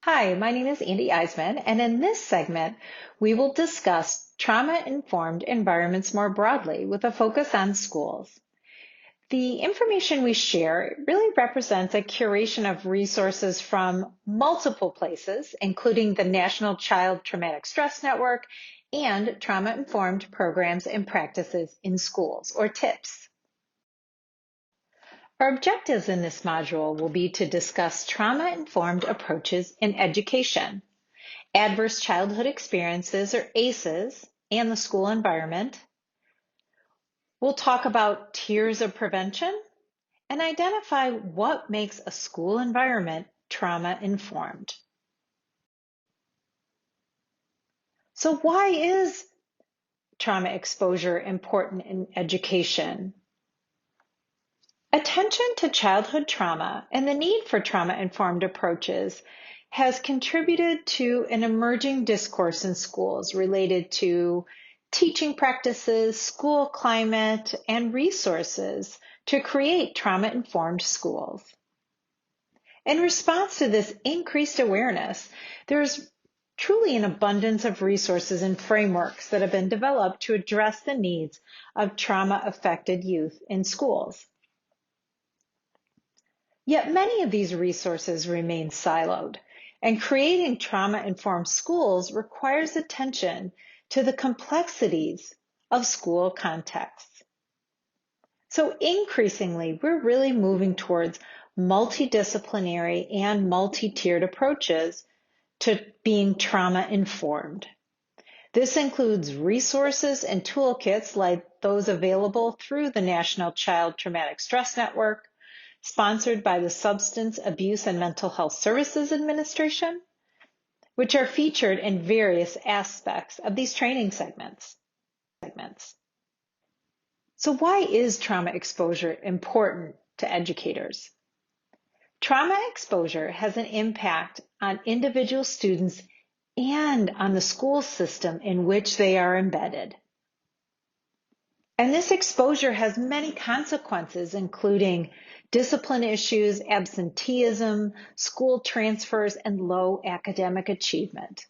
Hi, my name is Andy Eisman, and in this segment, we will discuss trauma-informed environments more broadly with a focus on schools. The information we share really represents a curation of resources from multiple places, including the National Child Traumatic Stress Network and trauma-informed programs and practices in schools, or TIPS. Our objectives in this module will be to discuss trauma-informed approaches in education, adverse childhood experiences, or ACEs, and the school environment. We'll talk about tiers of prevention and identify what makes a school environment trauma-informed. So why is trauma exposure important in education? Attention to childhood trauma and the need for trauma-informed approaches has contributed to an emerging discourse in schools related to teaching practices, school climate, and resources to create trauma-informed schools. In response to this increased awareness, there's truly an abundance of resources and frameworks that have been developed to address the needs of trauma-affected youth in schools. Yet many of these resources remain siloed, and creating trauma-informed schools requires attention to the complexities of school contexts. So increasingly, we're really moving towards multidisciplinary and multi-tiered approaches to being trauma-informed. This includes resources and toolkits like those available through the National Child Traumatic Stress Network, sponsored by the Substance Abuse and Mental Health Services Administration, which are featured in various aspects of these training segments. So why is trauma exposure important to educators? Trauma exposure has an impact on individual students and on the school system in which they are embedded. And this exposure has many consequences, including discipline issues, absenteeism, school transfers, and low academic achievement.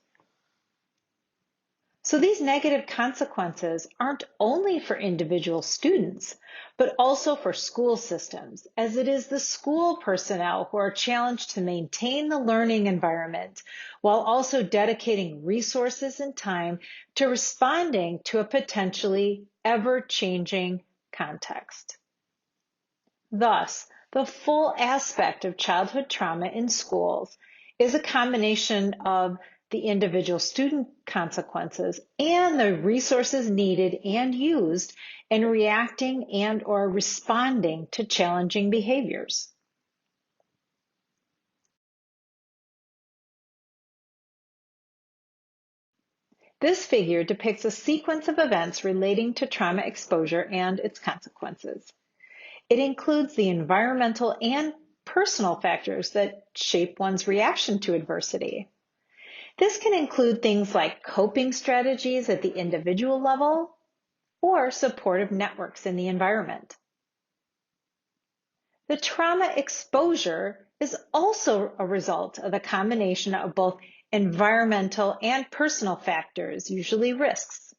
So these negative consequences aren't only for individual students, but also for school systems, as it is the school personnel who are challenged to maintain the learning environment while also dedicating resources and time to responding to a potentially ever-changing context. Thus, the full aspect of childhood trauma in schools is a combination of the individual student consequences and the resources needed and used in reacting and or responding to challenging behaviors. This figure depicts a sequence of events relating to trauma exposure and its consequences. It includes the environmental and personal factors that shape one's reaction to adversity. This can include things like coping strategies at the individual level or supportive networks in the environment. The trauma exposure is also a result of a combination of both environmental and personal factors, usually risks.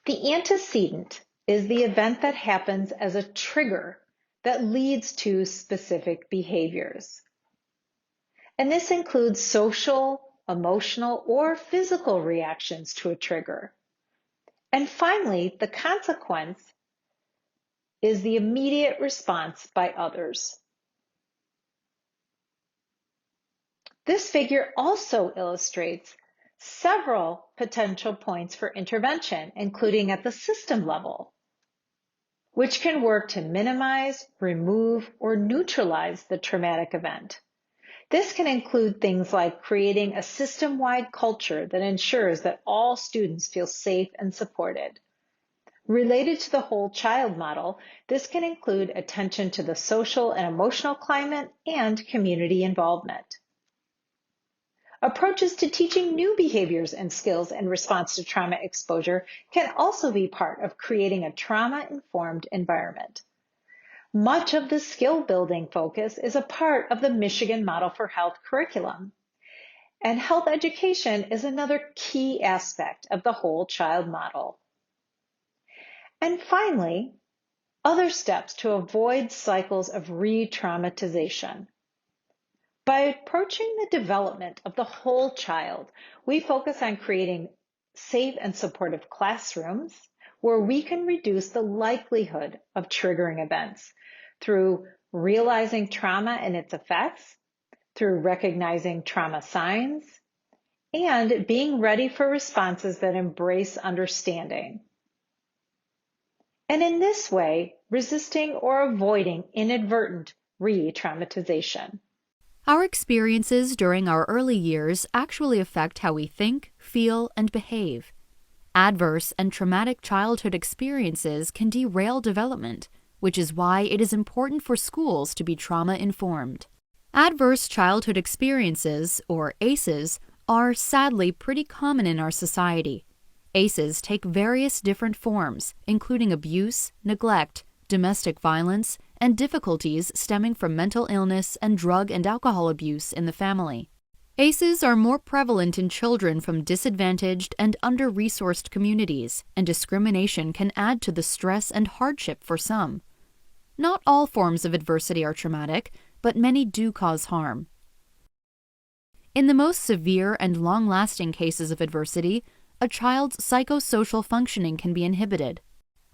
The antecedent is the event that happens as a trigger that leads to specific behaviors. And this includes social, emotional, or physical reactions to a trigger. And finally, the consequence is the immediate response by others. This figure also illustrates several potential points for intervention, including at the system level, which can work to minimize, remove, or neutralize the traumatic event. This can include things like creating a system-wide culture that ensures that all students feel safe and supported. Related to the whole child model, this can include attention to the social and emotional climate and community involvement. Approaches to teaching new behaviors and skills in response to trauma exposure can also be part of creating a trauma-informed environment. Much of the skill building focus is a part of the Michigan Model for Health curriculum. And health education is another key aspect of the whole child model. And finally, other steps to avoid cycles of re-traumatization. By approaching the development of the whole child, we focus on creating safe and supportive classrooms where we can reduce the likelihood of triggering events through realizing trauma and its effects, through recognizing trauma signs, and being ready for responses that embrace understanding. And in this way, resisting or avoiding inadvertent re-traumatization. Our experiences during our early years actually affect how we think, feel, and behave. Adverse and traumatic childhood experiences can derail development, which is why it is important for schools to be trauma-informed. Adverse childhood experiences, or ACEs, are sadly pretty common in our society. ACEs take various different forms, including abuse, neglect, domestic violence, and difficulties stemming from mental illness and drug and alcohol abuse in the family. ACEs are more prevalent in children from disadvantaged and under-resourced communities, and discrimination can add to the stress and hardship for some. Not all forms of adversity are traumatic, but many do cause harm. In the most severe and long-lasting cases of adversity, a child's psychosocial functioning can be inhibited.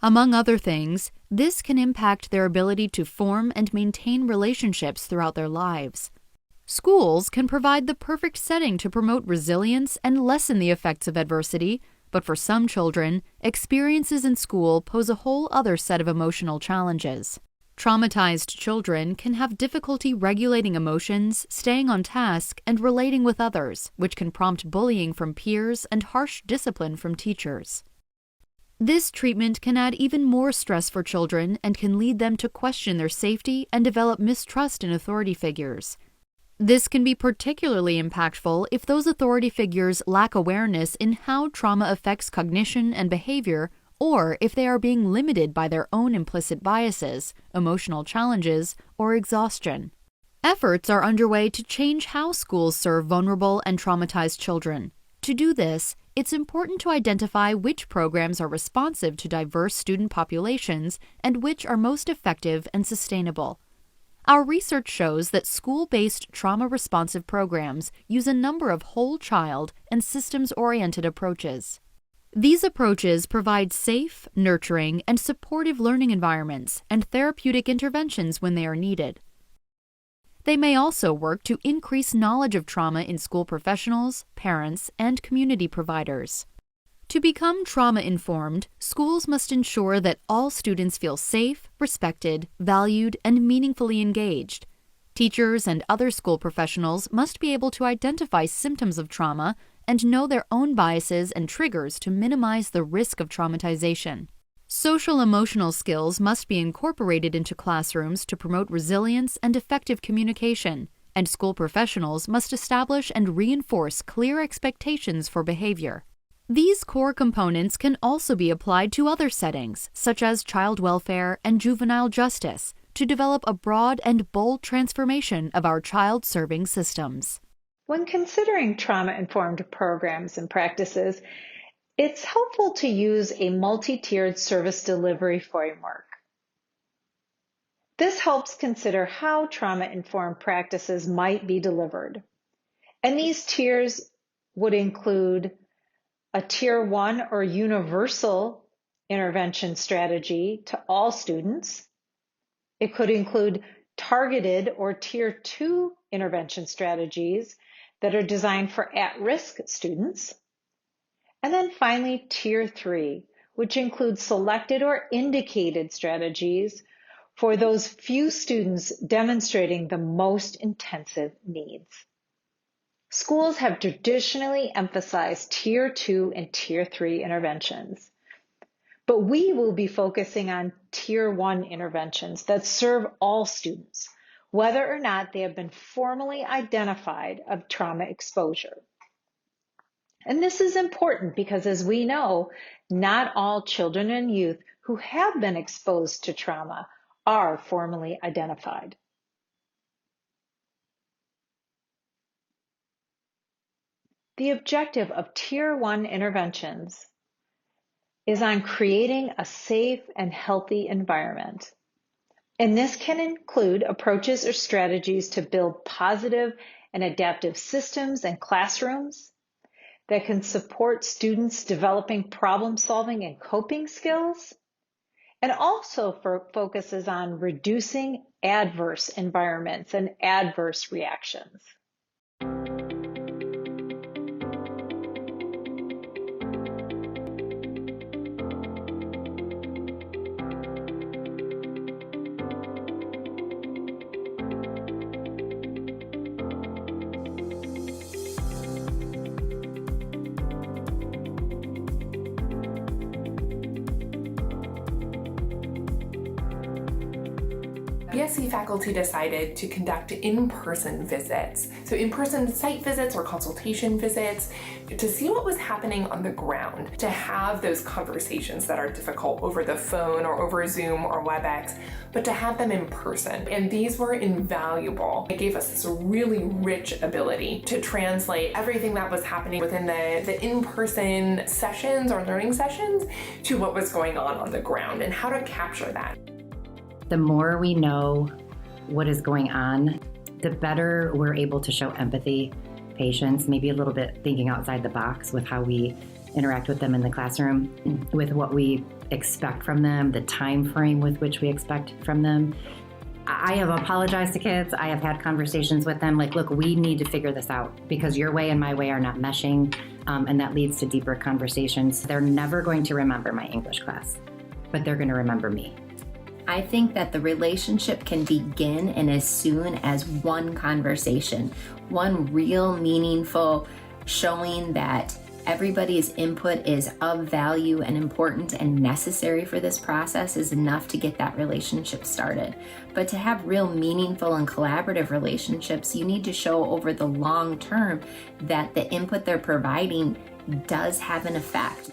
Among other things, this can impact their ability to form and maintain relationships throughout their lives. Schools can provide the perfect setting to promote resilience and lessen the effects of adversity, but for some children, experiences in school pose a whole other set of emotional challenges. Traumatized children can have difficulty regulating emotions, staying on task, and relating with others, which can prompt bullying from peers and harsh discipline from teachers. This treatment can add even more stress for children and can lead them to question their safety and develop mistrust in authority figures. This can be particularly impactful if those authority figures lack awareness in how trauma affects cognition and behavior, or if they are being limited by their own implicit biases, emotional challenges, or exhaustion. Efforts are underway to change how schools serve vulnerable and traumatized children. To do this, it's important to identify which programs are responsive to diverse student populations and which are most effective and sustainable. Our research shows that school-based trauma-responsive programs use a number of whole-child and systems-oriented approaches. These approaches provide safe, nurturing, and supportive learning environments and therapeutic interventions when they are needed. They may also work to increase knowledge of trauma in school professionals, parents, and community providers. To become trauma-informed, schools must ensure that all students feel safe, respected, valued, and meaningfully engaged. Teachers and other school professionals must be able to identify symptoms of trauma and know their own biases and triggers to minimize the risk of traumatization. Social-emotional skills must be incorporated into classrooms to promote resilience and effective communication, and school professionals must establish and reinforce clear expectations for behavior. These core components can also be applied to other settings, such as child welfare and juvenile justice, to develop a broad and bold transformation of our child-serving systems. When considering trauma-informed programs and practices, it's helpful to use a multi-tiered service delivery framework. This helps consider how trauma-informed practices might be delivered. And these tiers would include a Tier 1 or universal intervention strategy to all students. It could include targeted or Tier 2 intervention strategies that are designed for at-risk students. And then finally, Tier 3, which includes selected or indicated strategies for those few students demonstrating the most intensive needs. Schools have traditionally emphasized Tier 2 and Tier 3 interventions, but we will be focusing on Tier 1 interventions that serve all students, whether or not they have been formally identified of trauma exposure. And this is important because, as we know, not all children and youth who have been exposed to trauma are formally identified. The objective of Tier 1 interventions is on creating a safe and healthy environment. And this can include approaches or strategies to build positive and adaptive systems and classrooms that can support students developing problem-solving and coping skills, and also focuses on reducing adverse environments and adverse reactions. BSC faculty decided to conduct in-person visits. So in-person site visits or consultation visits to see what was happening on the ground, to have those conversations that are difficult over the phone or over Zoom or WebEx, but to have them in person. And these were invaluable. It gave us this really rich ability to translate everything that was happening within the in-person sessions or learning sessions to what was going on the ground and how to capture that. The more we know what is going on, the better we're able to show empathy, patience, maybe a little bit thinking outside the box with how we interact with them in the classroom, with what we expect from them, the time frame with which we expect from them. I have apologized to kids. I have had conversations with them like, look, we need to figure this out because your way and my way are not meshing, and that leads to deeper conversations. They're never going to remember my English class, but they're going to remember me. I think that the relationship can begin in as soon as one conversation, one real meaningful showing that everybody's input is of value and important and necessary for this process is enough to get that relationship started. But to have real meaningful and collaborative relationships, you need to show over the long term that the input they're providing does have an effect.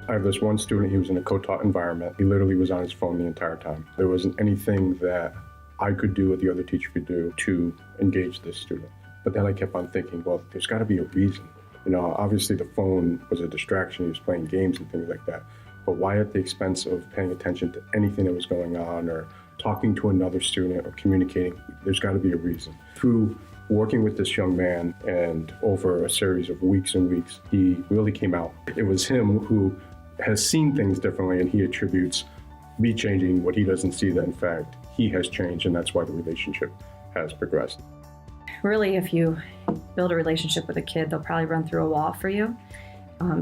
I have this one student, he was in a co-taught environment. He literally was on his phone the entire time. There wasn't anything that I could do or the other teacher could do to engage this student. But then I kept on thinking, well, there's gotta be a reason. You know, obviously the phone was a distraction, he was playing games and things like that. But why at the expense of paying attention to anything that was going on or talking to another student or communicating? There's gotta be a reason. Through working with this young man and over a series of weeks and weeks, he really came out. It was him who has seen things differently, and he attributes me changing what he doesn't see, that in fact he has changed, and that's why the relationship has progressed. Really, if you build a relationship with a kid, they'll probably run through a wall for you.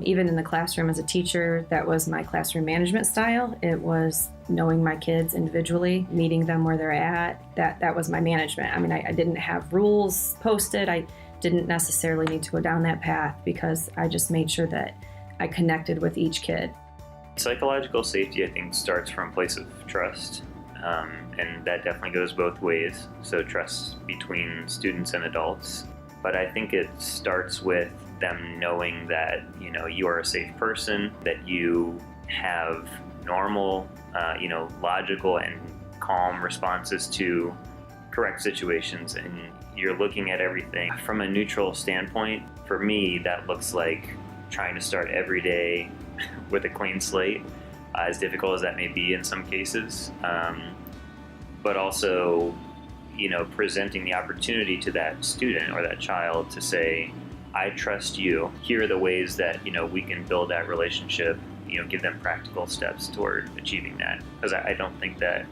Even in the classroom as a teacher, that was my classroom management style. It was knowing my kids individually, meeting them where they're at. That was my management. I mean, I didn't have rules posted. I didn't necessarily need to go down that path because I just made sure that I connected with each kid. Psychological safety, I think, starts from a place of trust, and that definitely goes both ways. So trust between students and adults, but I think it starts with them knowing that, you know, you are a safe person, that you have normal, logical and calm responses to correct situations, and you're looking at everything from a neutral standpoint. For me, that looks like trying to start every day with a clean slate, as difficult as that may be in some cases, but also, you know, presenting the opportunity to that student or that child to say, I trust you. Here are the ways that, you know, we can build that relationship, you know, give them practical steps toward achieving that. Because I don't think that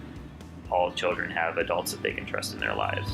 all children have adults that they can trust in their lives.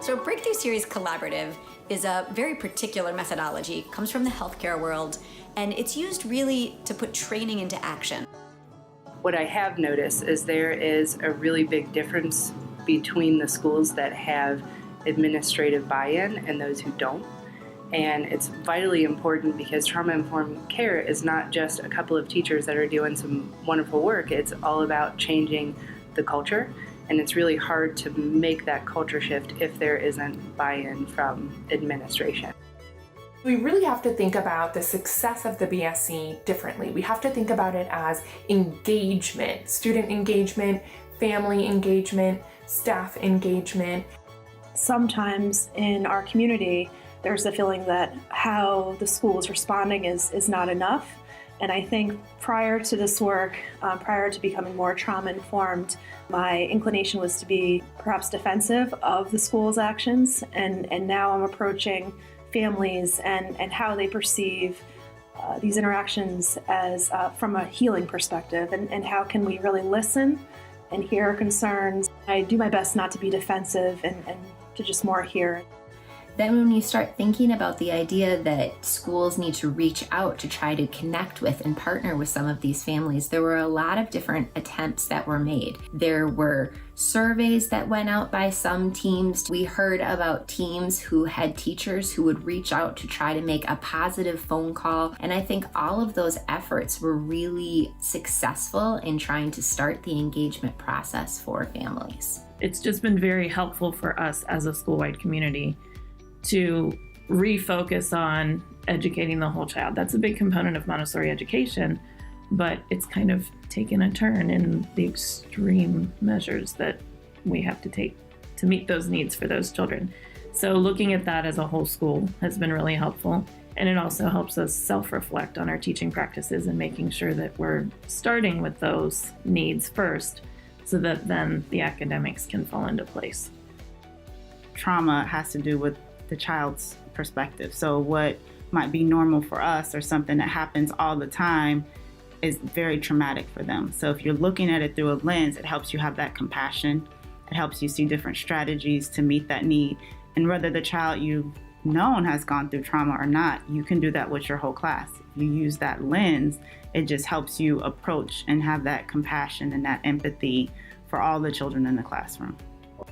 So Breakthrough Series Collaborative is a very particular methodology. It comes from the healthcare world, and it's used really to put training into action. What I have noticed is there is a really big difference between the schools that have administrative buy-in and those who don't. And it's vitally important because trauma-informed care is not just a couple of teachers that are doing some wonderful work. It's all about changing the culture. And it's really hard to make that culture shift if there isn't buy-in from administration. We really have to think about the success of the BSC differently. We have to think about it as engagement, student engagement, family engagement, staff engagement. Sometimes in our community, there's the feeling that how the school is responding is not enough. And I think prior to this work, prior to becoming more trauma-informed, my inclination was to be perhaps defensive of the school's actions. And now I'm approaching families and how they perceive these interactions as from a healing perspective, and how can we really listen and hear concerns. I do my best not to be defensive and to just more hear. Then when you start thinking about the idea that schools need to reach out to try to connect with and partner with some of these families, there were a lot of different attempts that were made. There were surveys that went out by some teams. We heard about teams who had teachers who would reach out to try to make a positive phone call. And I think all of those efforts were really successful in trying to start the engagement process for families. It's just been very helpful for us as a school-wide community to refocus on educating the whole child. That's a big component of Montessori education, but it's kind of taken a turn in the extreme measures that we have to take to meet those needs for those children. So looking at that as a whole school has been really helpful. And it also helps us self-reflect on our teaching practices and making sure that we're starting with those needs first so that then the academics can fall into place. Trauma has to do with the child's perspective. So what might be normal for us or something that happens all the time is very traumatic for them. So if you're looking at it through a lens, it helps you have that compassion. It helps you see different strategies to meet that need. And whether the child you've known has gone through trauma or not, you can do that with your whole class. If you use that lens, it just helps you approach and have that compassion and that empathy for all the children in the classroom.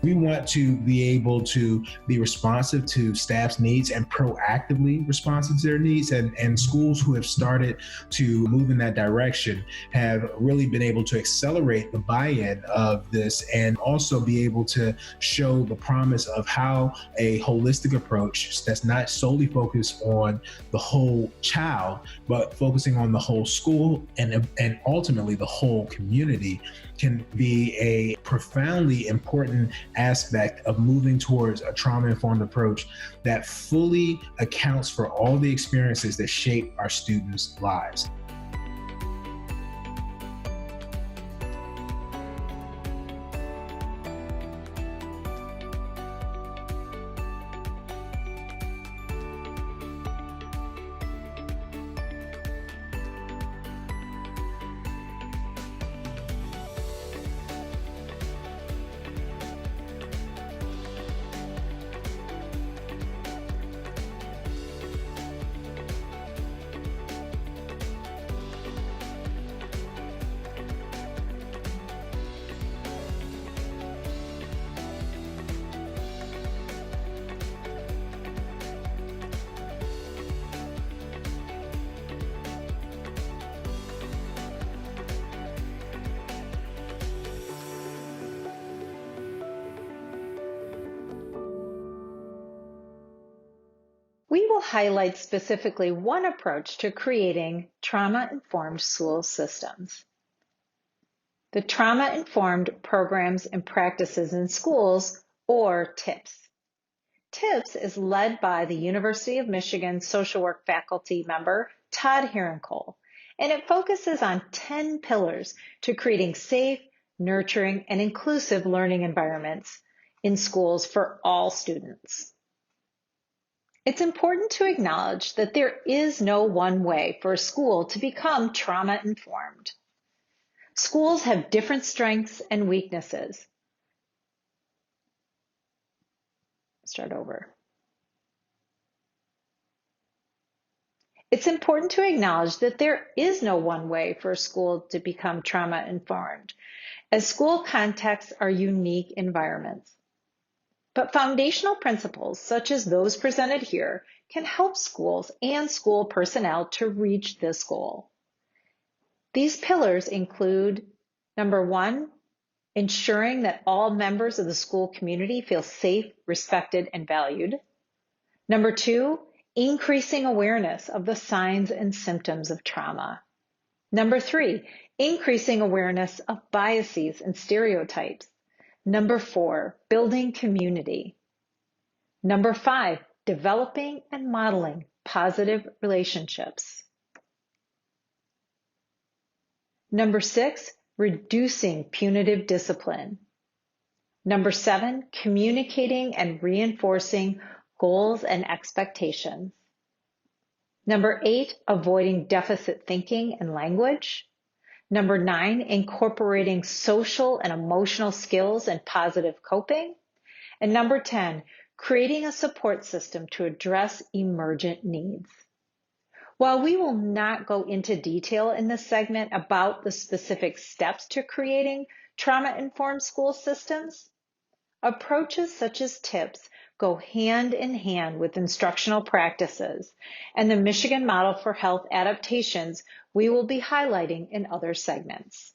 We want to be able to be responsive to staff's needs and proactively responsive to their needs. And schools who have started to move in that direction have really been able to accelerate the buy-in of this and also be able to show the promise of how a holistic approach that's not solely focused on the whole child, but focusing on the whole school and ultimately the whole community can be a profoundly important aspect of moving towards a trauma-informed approach that fully accounts for all the experiences that shape our students' lives. We will highlight specifically one approach to creating trauma-informed school systems. The Trauma-Informed Programs and Practices in Schools, or TIPS. TIPS is led by the University of Michigan social work faculty member Todd Herrenkohl, and it focuses on 10 pillars to creating safe, nurturing, and inclusive learning environments in schools for all students. It's important to acknowledge that there is no one way for a school to become trauma-informed. Schools have different strengths and weaknesses. Start over. It's important to acknowledge that there is no one way for a school to become trauma-informed, as school contexts are unique environments. But foundational principles, such as those presented here, can help schools and school personnel to reach this goal. These pillars include, number one, ensuring that all members of the school community feel safe, respected, and valued. Number two, increasing awareness of the signs and symptoms of trauma. Number three, increasing awareness of biases and stereotypes. Number four, building community. Number five, developing and modeling positive relationships. Number six, reducing punitive discipline. Number seven, communicating and reinforcing goals and expectations. Number eight, avoiding deficit thinking and language. Number nine, incorporating social and emotional skills and positive coping. And number 10, creating a support system to address emergent needs. While we will not go into detail in this segment about the specific steps to creating trauma-informed school systems, approaches such as TIPS go hand in hand with instructional practices and the Michigan Model for Health adaptations we will be highlighting in other segments.